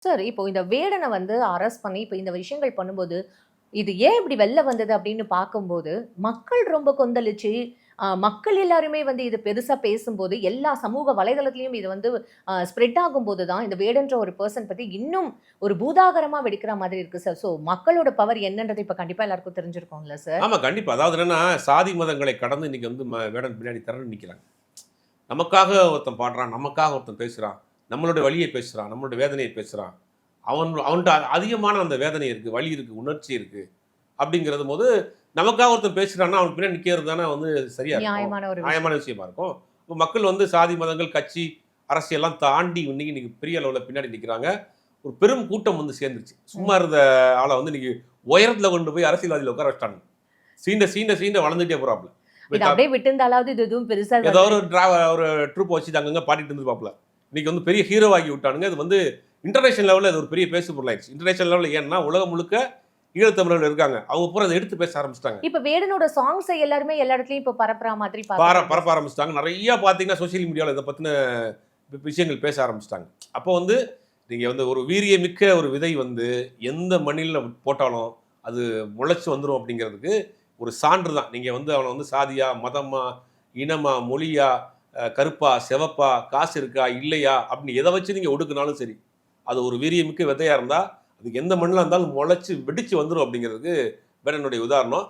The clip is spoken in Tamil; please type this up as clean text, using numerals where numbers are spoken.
சார், இப்போ இந்த வேடன வந்து அரெஸ்ட் பண்ணி, இப்ப இந்த விஷயங்கள் பண்ணும்போது, இது ஏன் இப்படி வெளில வந்தது அப்படின்னு பார்க்கும்போது, மக்கள் ரொம்ப கொந்தளிச்சு, மக்கள் எல்லாருமே வந்து இது பெருசா பேசும்போது, எல்லா சமூக வலைதளத்திலயும் இது வந்து ஸ்ப்ரெட் ஆகும்போது தான், இந்த வேடன்ற ஒரு பெர்சன் பத்தி இன்னும் ஒரு பூதாகரமா வெடிக்கிற மாதிரி இருக்கு சார். ஸோ மக்களோட பவர் என்னன்றது இப்ப கண்டிப்பா எல்லாருக்கும் தெரிஞ்சிருக்கும்ல சார்? ஆமா, கண்டிப்பா. அதாவது என்னன்னா, சாதி மதங்களை கடந்து இன்னைக்கு வந்து வேடன் பின்னாடி திரண்டு நிக்கிறாங்க. நமக்காக ஒருத்தன் பாடுறான், நமக்காக ஒருத்தன் பேசுறான், நம்மளுடைய வலிய பேசுறான், நம்மளுடைய வேதனைய பேசுறான். அவன்ட்ட அதிகமான அந்த வேதனை இருக்கு, வலி இருக்கு, உணர்ச்சி இருக்கு. அப்படிங்கிறதும்போது, நமக்காக ஒருத்தன் பேசுறான்னா, அவனுக்கு பின்னாடி நிக்கிறது தானே வந்து சரியா இருக்கும். நியாயமான ஒரு நியாயமான விஷயம். விஷயமா இருக்கும். இப்ப மக்கள் வந்து சாதி, மதங்கள், கட்சி, அரசியல்லாம் தாண்டி இன்னைக்கு இன்னைக்கு பெரிய அளவுல பின்னாடி நிக்கிறாங்க. ஒரு பெரும் கூட்டம் வந்து சேர்ந்துருச்சு. சும்மா ம். இருந்த ஆள வந்து இன்னைக்கு உயரத்துல கொண்டு போய் அரசியல்வாதியில உட்கார வச்சுட்டானுங்க. சீண்ட, சீண்ட, சீண்ட வளர்ந்துட்டே போறாப்ல. இத அப்படியே விட்டிருந்தாலாவது இது எதுவும் பெருசா ஏதோ ஒரு வந்திருக்கு. ஒரு ட்ரூப் வச்சுட்டு அங்கங்க பாடிட்டு இருந்திருப்பாப்ல. இன்னைக்கு வந்து பெரிய ஹீரோ ஆக்கி விட்டானுங்க. இது வந்து இன்டர்நேஷனல் லெவல்ல இது ஒரு பெரிய பேசு பொருளாயிருச்சு. இன்டர்நேஷனல் லெவல்ல ஏன்னா, உலகம் முழுக்க ஈழத்தமிழர்கள் இருக்காங்க. அவங்க பூரா அத எடுத்து பேச ஆரம்பிச்சுட்டாங்க. இப்ப வேடனோட சாங்ஸ எல்லாருமே எல்லா இடத்துலயும் இப்ப பரப்புற மாதிரி பார்க்கப்படுது. பரப்ப ஆரம்பிச்சுட்டாங்க. நெறைய பார்த்தீங்கன்னா, சோசியல் மீடியால இத பத்தின விஷயங்கள் பேச ஆரம்பிச்சுட்டாங்க. அப்போ வந்து நீங்க வந்து ஒரு வீரியமிக்க ஒரு விதை வந்து எந்த மண்ணில போட்டாலும், அது முளைச்சு வந்துரும் அப்படிங்கிறதுக்கு ஒரு சான்று தான். நீங்க வந்து அவன வந்து சாதியா, மதமா, இனமா, மொழியா, கருப்பா, சிவப்பா, காசு இருக்கா, இல்லையா அப்படின்னு எத வச்சு நீங்க ஒடுக்குனாலும் சரி. அது ஒரு வீரியமிக்க விதையா இருந்தா, அது எந்த மண்ணுல இருந்தாலும் முளைச்சு வெடிச்சு வந்துரும் அப்படிங்கிறதுக்கு வேடனுடைய உதாரணம்.